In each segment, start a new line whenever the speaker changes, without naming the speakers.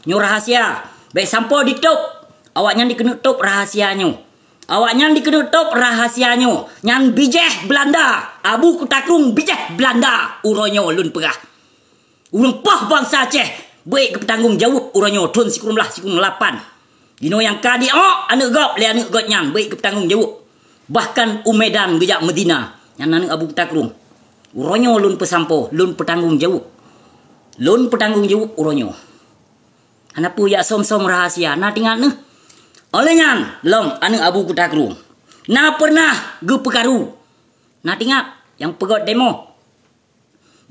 Nyo rahasia. Baik sampo ditutup. Awaknya dikenutup rahasianyo. Awaknya dikenutup rahasianyo. Nyan bijeh Belanda. Abu Kutakrung bijeh Belanda. Uronyo lun perah. Urung pah bangsa Aceh. Baik ke petanggung jawab uronyo tun sikurumlah sikum 8. Dino yang kadi anak gop le anak got nyan baik ke petanggung jawab. Bahkan Umedan gejak Medina. Yang anak Abu Kutakrung. Uronyo lun pesampo, lun petanggung jawab. Lun petanggung jawab uronyo. Kenapa ya som-som rahasia? Nah tinggal nih. Oleh nyan, long anak Abu Kutakrung. Nah pernah ge pekaru. Nah tinggal yang pegot demo.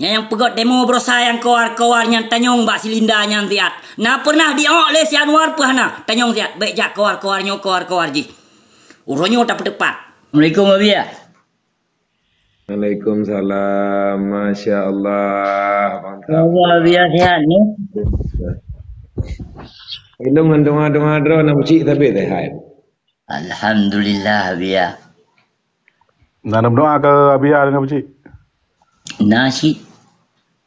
Yang pegot demo berusaha yang kawar-kawar yang tanyong bak silinda yang tiat. Nah pernah diok le si Anwar pahana. Tanyong tiat. Baik jak kawar-kawarnya kawar-kawar ji. Uronyo tak tepat. Assalamualaikum Abia.
Waalaikumsalam. Masya Allah.
Allah Abia sehat ni.
Ilung doa-doa nak ucik tapi sehat.
Alhamdulillah Abia.
Nanam doa ke Abia dengan Pakcik?
Nasi.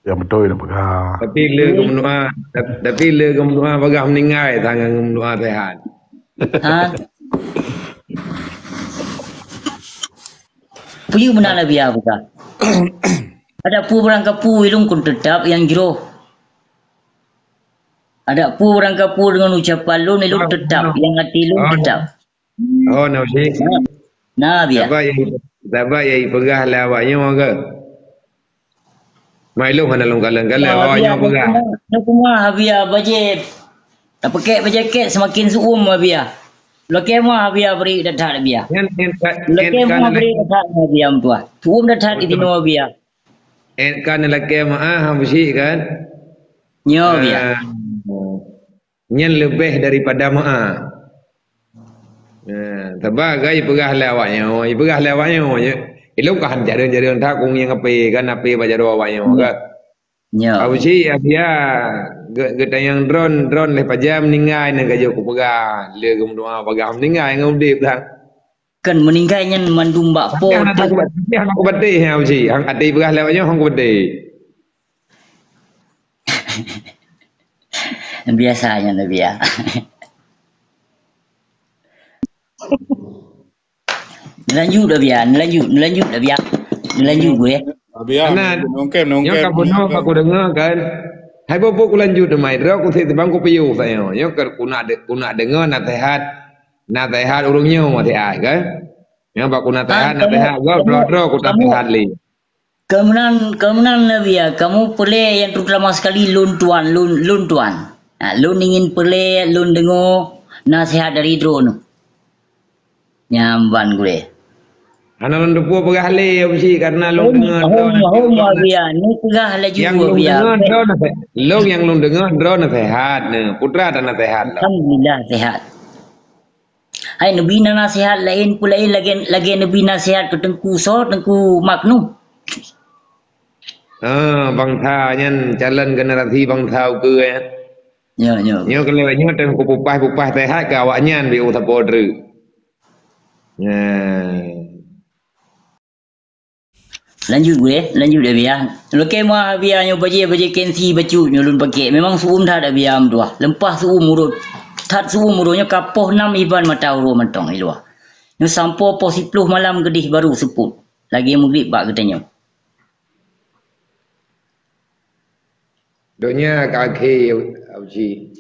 Ya betul dah pegang.
Tapi le doa bagah meninggal tangan doa sehat.
Ha? Puyu benar Abia bukan? Ada pu berangkat pu ilung kun tetap yang jero. Ada pu berangkat pu dengan ucapan lu ilung tetap yang hati lu tetap.
Oh nak ucik.
Nah Abia.
Sabar yang pegah lah awaknya ke? Mai lu hana long kalang-kalang awaknya pegah.
Nak kumah Abia bajet. Tak pakai jaket semakin suum Abia. Lokek mah Abia beri datang Abia. Lokek mah beri datang Abia tua. Suum datang itu no Abia.
Kan lelaki mah ucik kan?
Nyo Abia.
Nyen lebih daripada ma'a. Sebagai pegah lawaknya, pegah lawaknya. Ilung kahan jaring-jaring tak kung yang api kan api baca doa awaknya kan.
Nyo.
Abu si dia geta yang drone le pajam meninggal nang gajo ku pegah. Le gum doa pegah meninggal ngum dip dah.
Kan meninggal nyen mandum bak po.
Aku bedih Abu si. Hang ati pegah lawaknya hang bedih.
Biasanya Abia. Lanjut Abia, lanjut Abia. Lanjut gue.
Abia, nongkem.
Yang kamu aku dengar kan. Hai bobo ku lanjut demai dra ku tebang ku piyu saya. Yang ku nak dengar nasihat urungnya mati ai kan. Yang bak ku nasihat gua dra ku nasihat li.
Kemudian Abia, kamu pelai yang terutama sekali lun tuan. Nah, lun ingin pelai, lun dengar nasihat dari drone. Nyamban gue.
Ana lon depu pegah le sih karena lu dengar
Abia, ni pegah laju Abia.
Yang lu dengar drone sehat ne, putra dan sehat.
Alhamdulillah sehat. Hai nabi nasihat lain pula lagi nabi nasihat ke tengku maknum.
Bangsa nyen jalan generasi bangsa ke ya. Nyo kelewatnya tengku pupas sehat ke awaknya bi utapodre.
Lanjut Abia. Lokek mah Abia nyo baje kensi baju nyo lun pakai. Memang suum dah ada Abia amdua. Lempah suum urut. Tat suum urutnya kapoh 6 iban mata uru mentong ilua. Nyo sampo po 10 malam gedih baru seput. Lagi maghrib bak katanya.
Donya kaki Auji.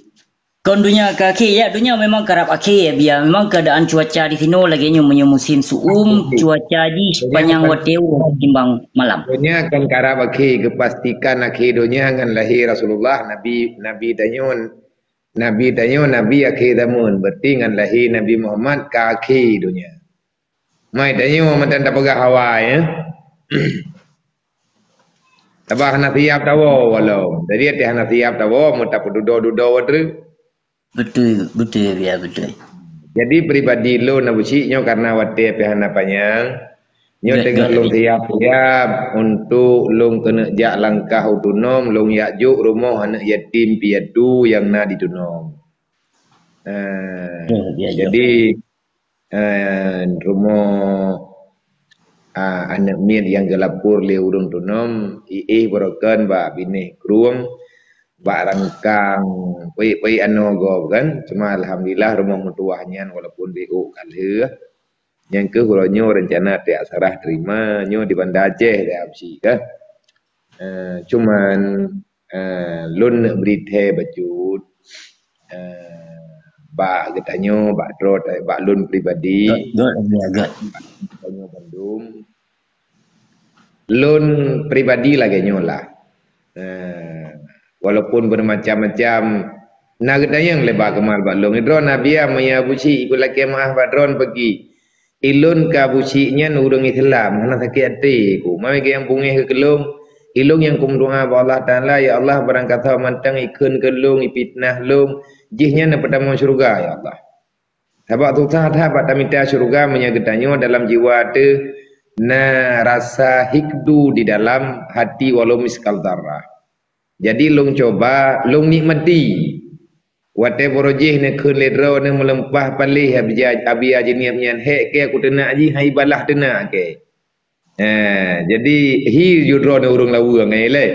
Kon dunia kaki ya, dunia memang kerap akhir Abia. Memang keadaan cuaca di sini lagi nyo musim suum, cuaca di sepanjang wateu timbang malam.
Dunia kan kerap akhir kepastikan akhir dunia kan lahir Rasulullah Nabi akhir zaman. Berarti kan lahir Nabi Muhammad kaki dunia. Mai danyo mantan tak pegah hawa ya. Tabah hana siap tawo walau. Jadi hana siap tawo muta dudo wadre.
Betul Abia betul.
Jadi pribadi lo nabusi nyo karena wate pihana panjang. Nyo tengah long siap untuk long kena jak langkah utunom long yak juk rumah anak yatim piatu yang na ditunom. Jadi rumah anak mir yang gelapur le urung tunom borokan ba bini keruang bak rangkang pei anu go kan. Cuma alhamdulillah rumah mertuahnya walaupun BU kali yang ke huronyo rencana tiak sarah terima nyo di Banda Aceh dah absi kan. Cuman lun nak berite bacut bak getanyo bak drot bak lun pribadi
Good.
getanyo Bandung lun pribadi lagi nyolah walaupun bermacam-macam nak getanyo lebah kemal bak lun drone nabia maya buci ikut laki maah bak drone pergi ilun ka bucinya nurung Islam hana sakit hati ku mai ke yang pungih ke kelung ilung yang kum doa ba Allah Taala ya Allah barang kata mantang ikun kelung ipitnah lung jihnya na pertama syurga ya Allah sebab tu tah pada minta syurga menyagedanyo dalam jiwa te na rasa hikdu di dalam hati walau miskal darah jadi lung coba lung nikmati wate borojih ne kun ledro ne melempah palih abi ajiniap nyan he ke aku tena aji hai balah tena ke jadi hi judro ne urung lawu ngai le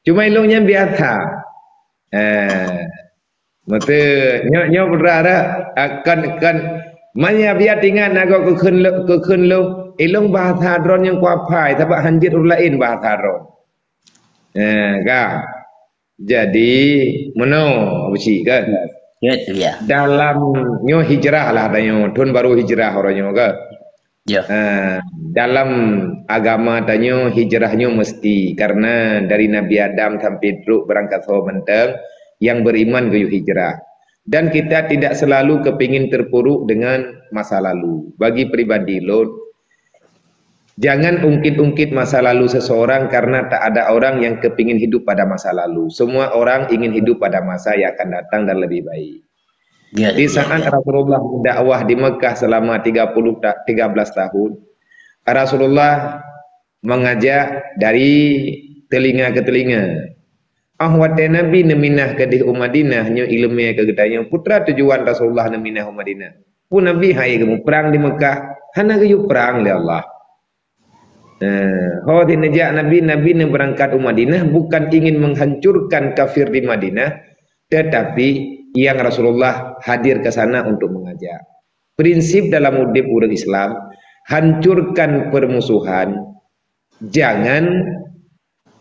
cuma ilung nyan biasa mate nyo berara akan manya biar tinggal nago ke kun lo ilung bahasa dron yang kuapai sebab hanjit ulain bahasa dron ka jadi meno besi kan
Ya.
dalam nyo hijrah lah danyo tun baru hijrah orangnya kan
Ya.
dalam agama tanyo hijrahnyo mesti karena dari Nabi Adam sampai truk berangkat sawa menteng yang beriman ke hijrah dan kita tidak selalu kepingin terpuruk dengan masa lalu bagi pribadi lo jangan ungkit-ungkit masa lalu seseorang karena tak ada orang yang kepingin hidup pada masa lalu. Semua orang ingin hidup pada masa yang akan datang dan lebih baik. Di saat Rasulullah dakwah di Mekah selama 13 tahun, Rasulullah mengajak dari telinga ke telinga. Ahwat Nabi neminah ke di Madinah nyo ilmu ke gedanya putra tujuan Rasulullah neminah Madinah. Pun Nabi hai kamu perang di Mekah, hana ke perang le Allah. Di nejak Nabi yang berangkat ke Madinah bukan ingin menghancurkan kafir di Madinah, tetapi yang Rasulullah hadir ke sana untuk mengajak. Prinsip dalam udip orang Islam, hancurkan permusuhan, jangan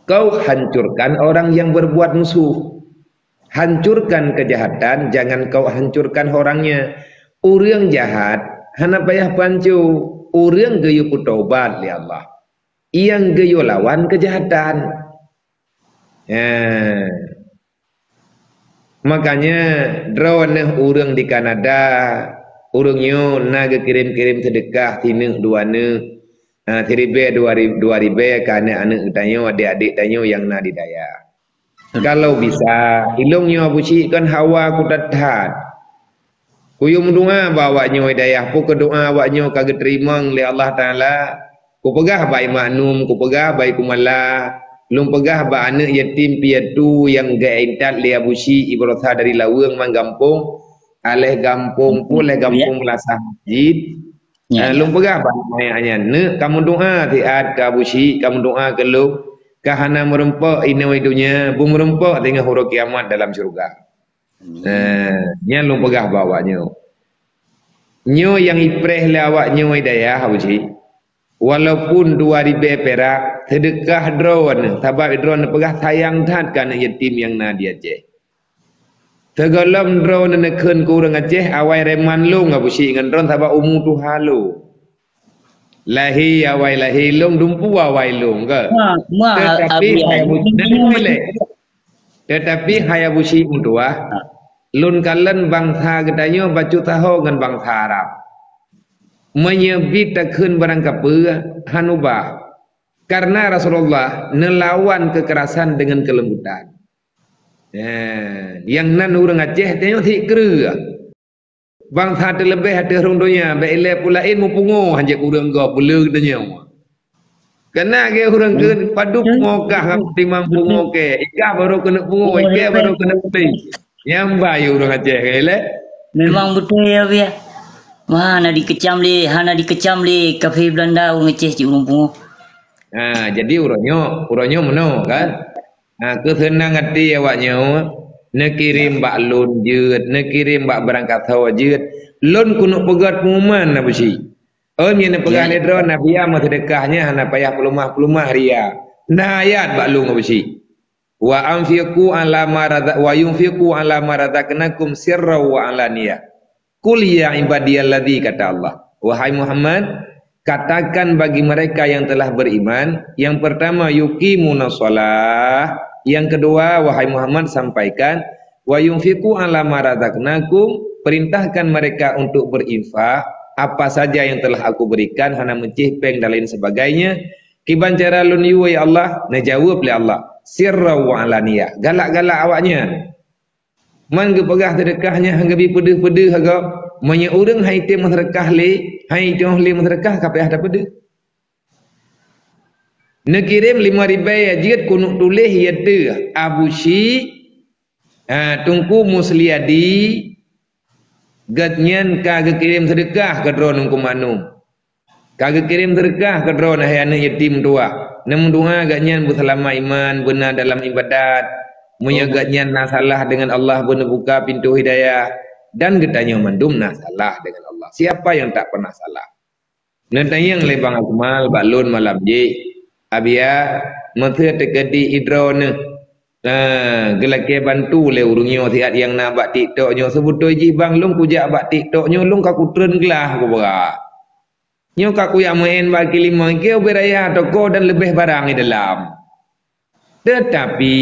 kau hancurkan orang yang berbuat musuh. Hancurkan kejahatan, jangan kau hancurkan orangnya. Orang jahat, hana payah pancu, orang gayu putobat li Allah. Yang gayo lawan kejahatan. Makanya drone orang di Kanada, orangnya naga kirim-kirim sedekah tinuk dua ne, tiribe dua ribe karena anak tanyo adik-adik tanyo yang na didaya. Kalau bisa ilungnya buci kan hawa kutathat. Kuyum doa bawanya hidayah pu ke doa awaknya kagak terima oleh Allah Taala. Ku pegah baik maknum, ku pegah baik kumala, lum pegah ba anak yatim piatu yang gaintat lia busi ibrotha dari lawang manggampung, aleh gampung puleh gampung melasah masjid. Lum pegah ba mayanya ne kamu doa tiat ka busi, kamu doa ke lu kahana merempok ini widunya, bu merempok tengah huruf kiamat dalam syurga. Nya lum pegah bawanya. Nyo yang ipreh le awaknya hidayah busi. Walaupun 2000 perak sedekah drone sebab drone pegah sayang tat kan yatim yang na dia Aceh. Tegalam drone neken ku urang Aceh awai reman lu ngabusi ngan drone sebab umu tu halu. Lahi awai lahi lung dumpu awai lung ke. Tetapi hayabusi mutua lun kalen bangsa gedanyo bacu tahu ngan bangsa Arab. Menyebut takun barang kapur hanubah karena Rasulullah nelawan kekerasan dengan kelembutan. Yang nan orang Aceh tengok tik kera. Bangsa terlebih ada orang dunia baile pulain mupungo hanya urang go pula katanya. Kena ke orang ke padu ngokah timang pungo ke ika baru kena pungo ika baru kena putih. Yang bayu orang Aceh ke
memang betul ya Bia. Mana dikecam le kafe Belanda orang Aceh cik urang pungo.
Jadi uronyo meno kan. Kesenang hati awaknya nak kirim bak lun jeut, nak kirim bak berangkat hawa jeut. Lun kunuk pegat pengumuman apa sih? Yang nak pegat ledro Nabi ya sedekahnya hana payah pelumah ria. Nah ayat bak lun apa sih? Wa anfiqu ala marada wa yunfiqu ala maradaknakum sirra wa alaniyah. Qul ya ibadiyalladzi kata Allah. Wahai Muhammad, katakan bagi mereka yang telah beriman, yang pertama yuqimunas shalah, yang kedua wahai Muhammad sampaikan wa yunfiqu ala maradaknakum, perintahkan mereka untuk berinfak apa saja yang telah aku berikan hana mencihpeng dan lain sebagainya. Kiban cara lun yu ya Allah, najawab li Allah sirra wa alaniyah, galak-galak awaknya man ge pegah sedekahnya hangga bi pedeh-pedeh haga manya urang hai te sedekah le hai joh le sedekah kapeh ada pedeh nak kirim 5,000 ajit kunuk tulis ya de abusi tungku musliadi gatnyan kagak kirim sedekah ke drone ku manu kagak kirim sedekah ke drone hai anak yatim tua. Namun doa agaknya berselama iman, benar dalam ibadat, menyagaknya nasalah dengan Allah, benar buka pintu hidayah, dan getanya mandum nasalah dengan Allah. Siapa yang tak pernah salah? Nanti yang lebang akmal, balun malam je, abia, mata tekadi hidrone, gelaknya bantu le urungnya tiap yang nak bak tiktoknya, sebutoi je bang, lung kujak bak tiktoknya, lung kaku tren gelah aku berak. Nyo kaku yang main bagi 5 kau beraya toko dan lebih barang di dalam. Tetapi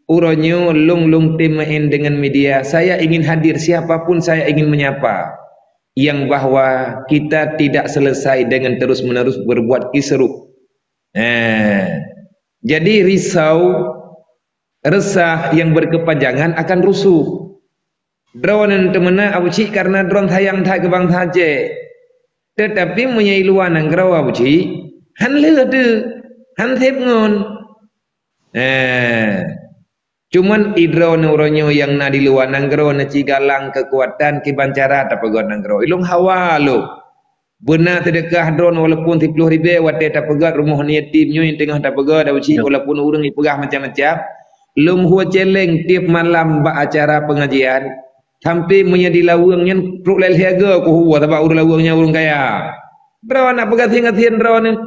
uronyo lung tim main dengan media. Saya ingin hadir siapapun saya ingin menyapa. Yang bahwa kita tidak selesai dengan terus menerus berbuat kisruh. Jadi risau, resah yang berkepanjangan akan rusuh. Drone temena abuci karena drone sayang tak kebang saja. Tetapi menyai luar nang grawa buci han le de han thep ngon cuman idro neuronyo yang na di luar nang grawa na cigalang kekuatan kibancara ta pegot nang grawa ilung hawa lo benar sedekah drone walaupun 30,000 wate ta pegot rumah ni yatim nyo yang tengah ta pegot da buci walaupun urang ipegah macam-macam lum huwa celeng tiap malam ba acara pengajian sampai menjadi lawangnya truk lel harga ku huwa sebab urang lawangnya urang kaya. Bro nak pegat ingat-ingat bro ni.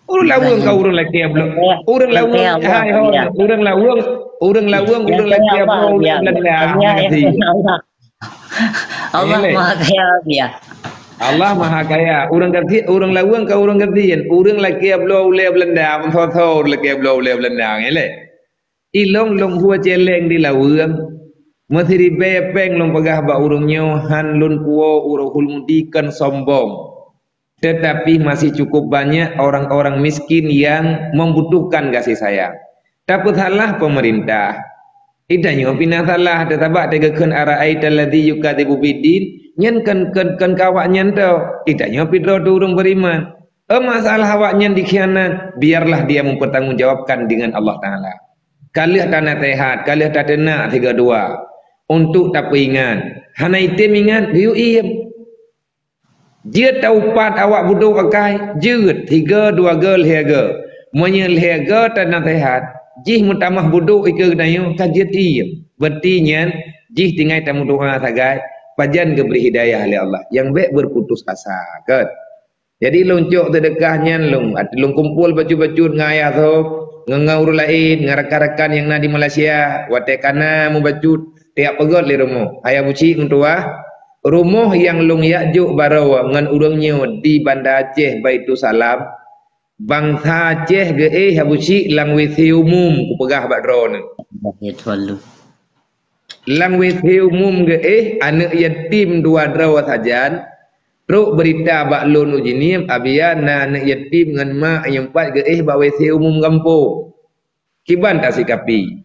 Urang lawang kau urang laki ablo. Urang lawang hai ho urang lawang urang laki ablo
Allah Maha Kaya dia.
Allah Maha Kaya. Urang kerti urang lawang kau urang kertian. Urang laki ablo ule Belanda mentho laki ablo ule Belanda ngele. Ilong long huwa celeng di lawang. Masih bepeng long pegah ba urungnya han lun kuo urung hulmudikan sombong. Tetapi masih cukup banyak orang-orang miskin yang membutuhkan kasih sayang. Tapi salah pemerintah. Idanya pindah salah tetabak tegakan ara'aital ladzi yukadzibu bidin nyen kan kawaknya tau. Idanya pidro urung beriman. Masalah awaknya dikhianat biarlah dia mempertanggungjawabkan dengan Allah Taala. Kalih tanah tehat, kalih tak tenak 32. Untuk tak ingat hana item ingat diu iem dia tahu pat awak budu pakai jeut 3 2 gel hega menyel hega tanah sehat jih mutamah budu ike dayu kajiat iem bertinya jih tinggal tamu doa sagai pajan geberi hidayah oleh Allah yang baik berputus asa kan jadi luncuk sedekahnya lung kumpul baju-baju ngayah tu ngengaur lain ngarak-arakan yang na di Malaysia watekana mu baju tiap pegot li rumah ayah buci mentua rumah yang lung yakjuk barawa ngan urangnya di Banda Aceh Baitu Salam bangsa Aceh ge habuci lang WC umum ku pegah bak drone lang WC umum ge anak yatim 2 drawa sajan ruk berita bak lun ujini abiana anak yatim ngan mak yang 4 ge bak WC umum kampung kiban tak sikapi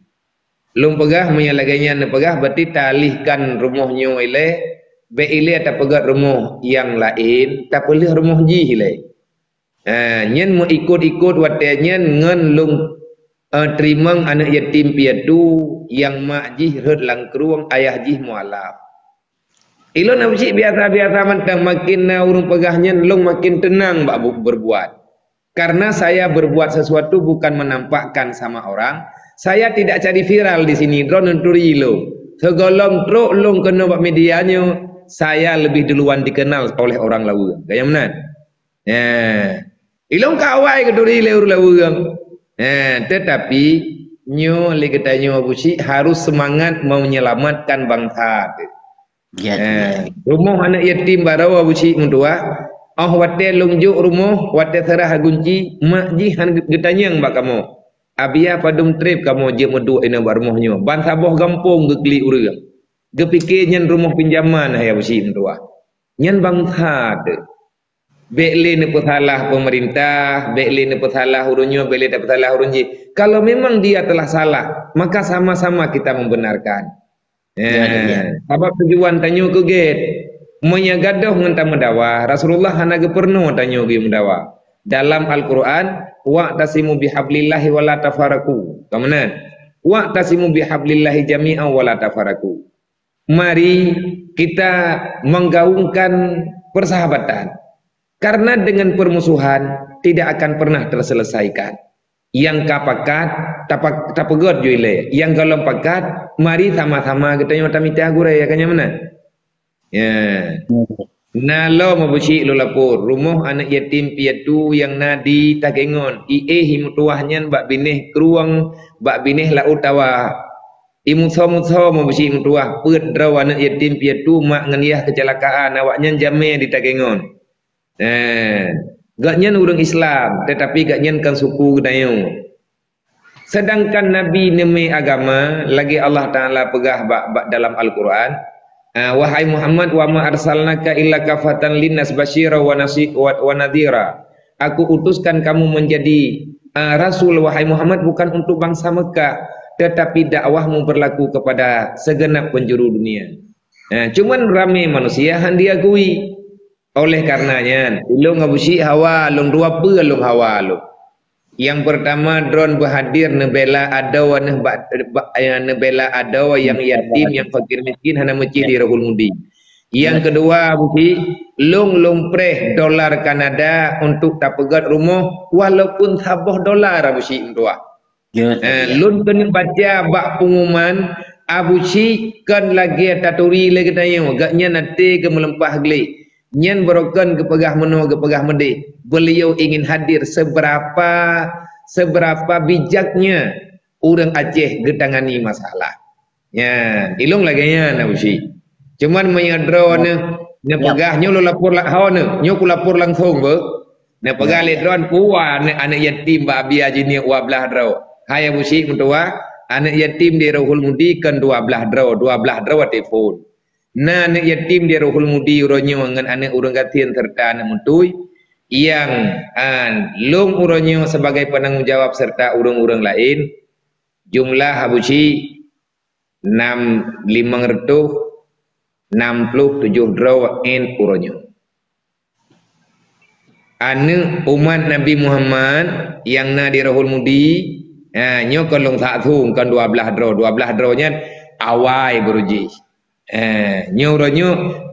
lum pegah menyalagainya ne pegah berarti talihkan rumahnya ile be ile tak pegat rumah yang lain tak boleh rumah ji ile nyen mu ikut-ikut watenya ngan lung trimang anak yatim piatu yang mak ji red langkruang ayah ji mualaf ilo nak biasa-biasa mentang makin urung pegahnya lung makin tenang bak berbuat Karena saya berbuat sesuatu bukan menampakkan sama orang. Saya tidak cari viral di sini. Drone nenturi lo. Segolong truk long kena buat medianya. Saya lebih duluan dikenal oleh orang lawu. Kayak mana? Ilong kawai keduri leur lawu. Tetapi nyo legetanyo busi harus semangat mau menyelamatkan bangsa. Rumah anak yatim barawa busi mundua. Wate lungjuk rumah, wate serah gunci, mak ji han getanyang bak kamu. Abia padum trip kamu je medu ina bar rumahnya. Ban saboh gampung gegli urang. Gepikir nyen rumah pinjaman haya besi mendua. Nyen bangsa de. Bekle ne salah pemerintah, bekle ne salah urunnya, bekle tak salah urunji. Kalau memang dia telah salah, maka sama-sama kita membenarkan. Sebab tujuan tanyo ke get. Menyagadoh ngenta mendawa Rasulullah hanaga perno tanyo gi mendawa dalam Al-Qur'an wa tasimu bihablillahi wala tafaraku kamanan wa tasimu bihablillahi jami'an wala tafaraku. Mari kita menggaungkan persahabatan karena dengan permusuhan tidak akan pernah terselesaikan. Yang kapakat tapagot juile yang galom pakat mari sama-sama kita yo tamita gure ya kanya mana. Nalo mabusi lo lapor rumah anak yatim piatu yang nadi tagengon himutuahnya bak binih keruang bak binih laut tawa imutso mabusi mutuah put draw anak yatim piatu mak ngeniah kecelakaan awaknya jame di tagengon. Gaknya urang Islam tetapi gaknya kan suku dayo. Sedangkan Nabi neme agama lagi Allah Taala pegah bak dalam Al-Qur'an. Wahai Muhammad wa ma arsalnaka illa kafatan linnas basyira wa nadhira. Aku utuskan kamu menjadi rasul wahai Muhammad bukan untuk bangsa Mekah tetapi dakwahmu berlaku kepada segenap penjuru dunia. Cuman ramai manusia han diakui. Oleh karenanya ulung ngabusi hawa lung dua pe lung hawa lu. Yang pertama drone berhadir nebela adawa nebela adawa yang yatim yang fakir miskin hana masjid di Rahul Mudi. Yang kedua buki lung preh dolar Kanada untuk tapegat rumah walaupun saboh dolar abusi mtua. Lun kena baca bak pengumuman abusi kan lagi taturi lagi tanya gaknya nanti ke melempah geli. Nyen berokan kepegah meno kepegah mede. Beliau ingin hadir seberapa bijaknya orang Aceh getangani masalah. Ilung lagi nya nabusi. Cuman menyadro ne pegah nyo lapor lah haw nyo ku lapor langsung be. Ne pegah le drone puwa anak yatim ba bia jini 12 draw. Hai abusi mentua anak yatim di Rahul Mudi kan 12 draw telefon. Nah anak yatim di Rahul Mudi uronyo dengan anak urang gatian serta anak mutui yang long uronyo sebagai penanggung jawab serta urang-urang lain jumlah habusi 567 draw en uronyo. Anak umat Nabi Muhammad yang na di Rahul Mudi nyo kan long satu kan 12 draw nya awai beruji. Nyo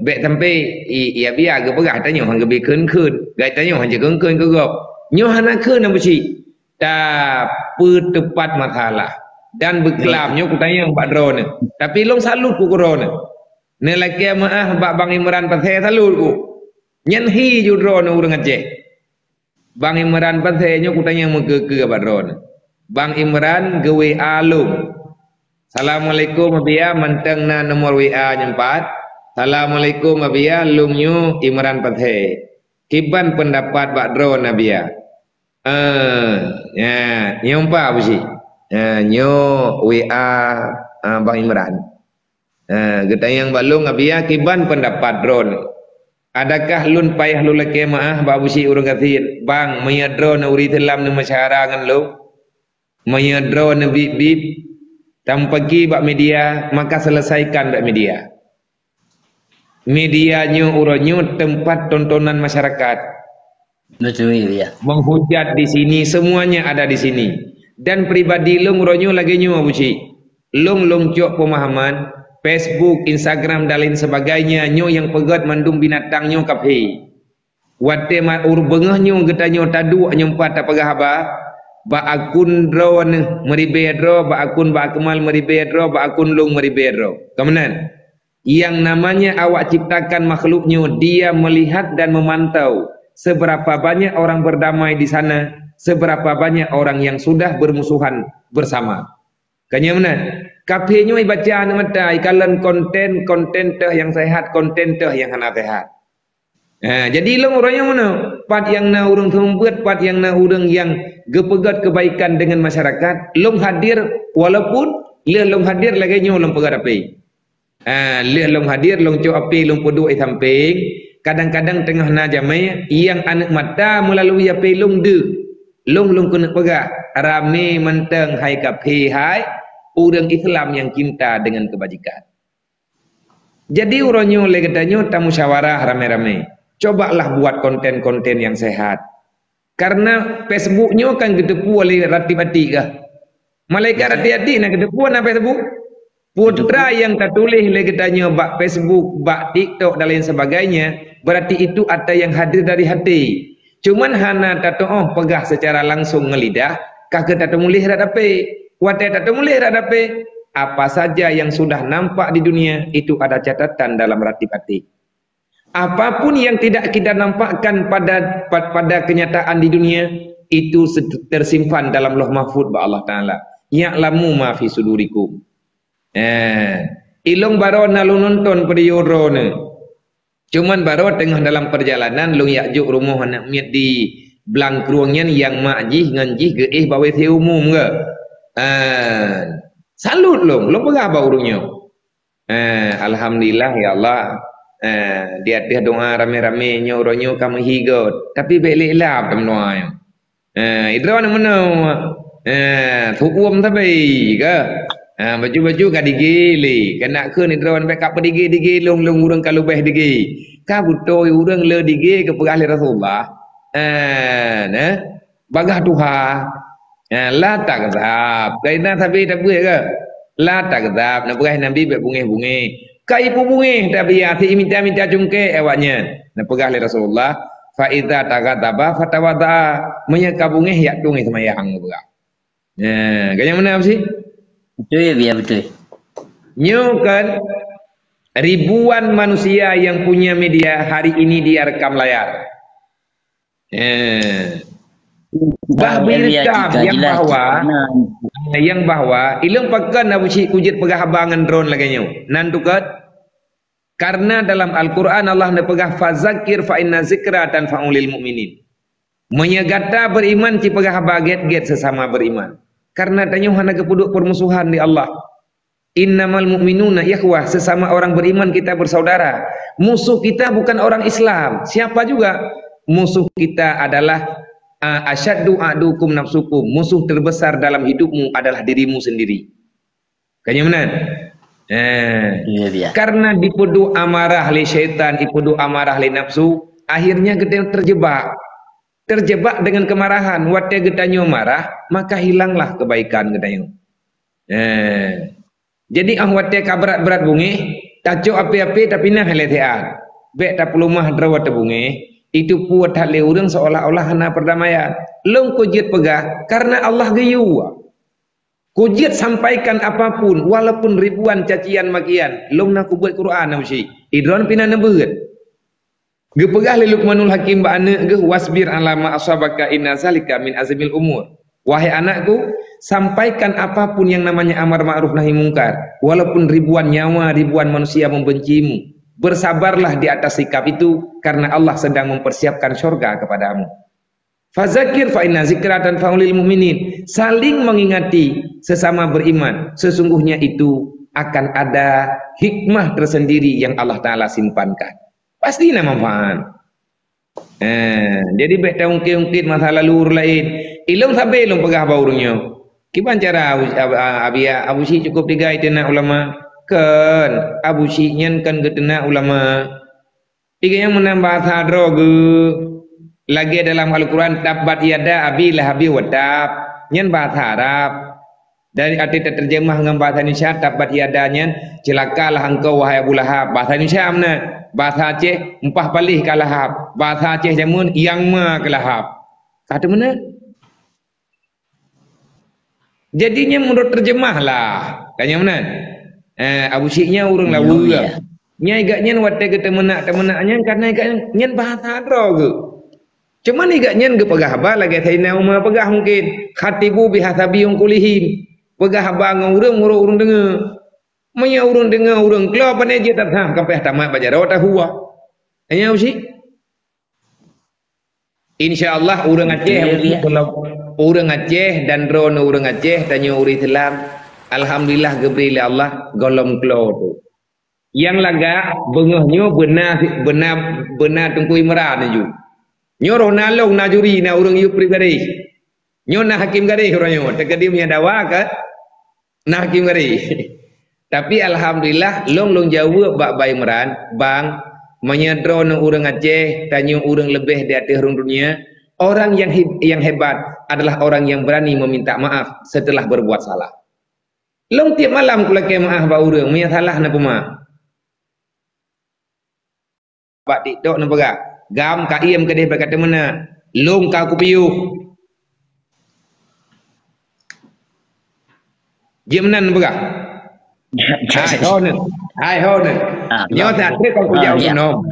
bek sampai ia biar ke pegah tanya hang gebe keun gai tanya hang je keun ke gop nyo hana keun abusi ta tepat masalah dan berkelam nyo ku tanya bak drone tapi long salut ku drone ne laki maah bak Bang Imran pasai salut ku nyen hi ju drone urang Aceh Bang Imran pasai nyo ku tanya ke bak drone Bang Imran ge WA lu. Assalamualaikum abia manteng na nomor WA nyempat. Assalamualaikum abia lungnya Imran Pathe. Kiban pendapat bak drone abia. Nyompa apa sih? Nyo WA Bang Imran. Kita yang balung abia kiban pendapat drone. Adakah lun payah lu leke maah bak busi urang katin. Bang maya drone uri telam ni masyarangan lu. Maya drone bip tampaki bak media maka selesaikan bak media. Medianya uronyo tempat tontonan masyarakat.
Betul ya.
Menghujat di sini semuanya ada di sini. Dan pribadi long uronyo lagi nyu abuci. Long cok pemahaman Facebook, Instagram dan lain sebagainya nyo yang pegat mandum binatang nyo kaphe. Wate mat ur bengahnyo getanyo tadu nyempat ta pagah ba. Ba akun drone meribe dro, ba akun ba kemal meribe dro, ba akun lung meribe dro. Kemudian yang namanya awak ciptakan makhluknya, dia melihat dan memantau seberapa banyak orang berdamai di sana, seberapa banyak orang yang sudah bermusuhan bersama. Kanya mana? Kapenya baca mata ikalan konten teh yang sehat, konten teh yang hana sehat. Jadi long orang yang mana? Pat yang na urang membuat, pat yang na urang yang gepegat kebaikan dengan masyarakat, long hadir walaupun le long hadir lagi nyo long pegat api. Le long hadir long co api long podo samping, kadang-kadang tengah na jamai yang anak mata melalui api long de. Long kena pegat rame menteng hai kapi hai urang Islam yang cinta dengan kebajikan. Jadi uronyo le katanya ta musyawarah rame-rame. Cobalah buat konten-konten yang sehat. Karena Facebooknya kan gedepu oleh rati-rati kah. Malaikat rati-rati nak gedepu na Facebook. Putra yang tak tulis le katanya bak Facebook, bak TikTok dan lain sebagainya, berarti itu ada yang hadir dari hati. Cuman hana tato pegah secara langsung ngelidah, kagak tato mulih radape. Wate tato mulih radape. Apa saja yang sudah nampak di dunia itu ada catatan dalam rati-rati. Apapun yang tidak kita nampakkan pada kenyataan di dunia itu tersimpan dalam Lauh Mahfuz ba Allah Taala. Ya'lamu ma fi sudurikum. Ilong baro nalu nonton perioro ne. Cuman baro tengah dalam perjalanan long yakjuk rumah anak miat di belang keruangnya yang makjih nganjih geih bawe the umum ke. Salut long pegah ba urungnya. Alhamdulillah ya Allah. Dia doa rame-rame nyo ronyo kamu higot tapi belek lap temnoy idro mana hukum tapi ke baju-baju ka digili kena keun idro be ka pedigi long urang kalau beh digi ka butoy urang le digi ke pegah Rasulullah bagah tuha la takzab kaina tapi ke la takzab na pegah nabi be bunge-bunge kai pubungi tapi hati minta jungke awaknya. Nah pegah oleh Rasulullah fa idza tagataba fatawadha menyakabungi yak tungi semayang pegah. Kaya mana apa sih?
Betul ya betul.
Nyo kan ribuan manusia yang punya media hari ini dia rekam layar. Bahbirkam yang bahwa ilung pakan abu si kujit pegah abangan drone lagi nyo. Nantukat karena dalam Al-Quran Allah pegah fazakir fa inna zikra dan fa'ulil mu'minin. Menyegata beriman ci pegah baget-get sesama beriman. Karena tanya hana kepuduk permusuhan di Allah. Innamal mu'minuna ikhwah, sesama orang beriman kita bersaudara. Musuh kita bukan orang Islam. Siapa juga? Musuh kita adalah asyaddu adukum nafsukum. Musuh terbesar dalam hidupmu adalah dirimu sendiri. Kayaknya mana? Karena dipedu amarah li syaitan, dipedu amarah li nafsu, akhirnya kita terjebak dengan kemarahan. Wate getanyo marah, maka hilanglah kebaikan getanyo. Jadi wate kabrat-berat bungi, taco api-api tapi nah letean. Bek tak pelumah drawat bungi, itu puat hale urang seolah-olah hana perdamaian. Long kujit pegah karena Allah gayuwa. Kujit sampaikan apapun walaupun ribuan cacian makian long nak buat Quran namsi idron pina nebeut gepegah li Luqmanul Hakim ba anak ge wasbir alama asabaka inna zalika min azmil umur. Wahai anakku, sampaikan apapun yang namanya amar ma'ruf nahi mungkar walaupun ribuan nyawa, ribuan manusia membencimu, bersabarlah di atas sikap itu karena Allah sedang mempersiapkan surga kepadamu. Fazakir fa inna zikratan faulil mu'minin. Saling mengingati sesama beriman, sesungguhnya itu akan ada hikmah tersendiri yang Allah Ta'ala simpankan. Pasti nama manfaat. Jadi bek ungkit-ungkit masa lalu lain. Ilung sampai ilung pegah baurnya. Kiban cara Abu Syi cukup tiga itena ulama. Kan Abu Syi nyen kan getena ulama. Tiga yang menambah sadro ge. Lagi dalam Al-Quran tabat yada abi lahabi wadab nyen bahasa Arab dari arti terjemah dengan bahasa Indonesia tabat yadanya celakalah engkau wahai Abu Lahab bahasa Indonesia mana Bahasa Aceh empah palih kalahap. Bahasa Aceh jamun yang ma kalahap. Kata mana? Jadinya menurut terjemah lah. Tanya mana? Abu Syiknya orang lawa. Nyai gaknya watte ke temenak-temenaknya karena gaknya bahasa adro ke. Cuma ni gaknya ke pegah ba lagi saya umma pegah mungkin. Khatibu bihasabi yang kulihim. Pegah ba ngurung dengar. Maya urang dengar urang keluar pandai je tak sah sampai tamat baca rawat huwa. Hanya usi. Insyaallah urang Aceh urang Aceh dan rono urang Aceh tanya uri Islam. Alhamdulillah gebri Allah golom keluar tu. Yang laga bengahnya benar tengkui merah naju. Nyo roh nalong najuri na urang yu pribadi. Nyo na hakim gari orangnya. Tekadi punya dawa ke na hakim gari. Tapi alhamdulillah long jauh bak bay meran bang menyedro nang urang Aceh tanya urang lebih di atas orang dunia. Orang yang hebat adalah orang yang berani meminta maaf setelah berbuat salah. Long tiap malam kula ke maaf ba urang punya salah napa ma. Pak TikTok napa gak? Gam ka iem ke dia berkata mana? Long ka ku piu. Dia menan napa gak? Hai honen. Nyo tak trek kau jauh nom.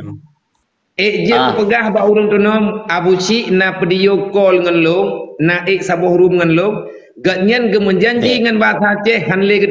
Je pegah ba urang tu nom Abu Syik na pedio call ngan long, na sabuh room ngan long, gatnyan ge menjanji ngan bahasa Aceh han le ke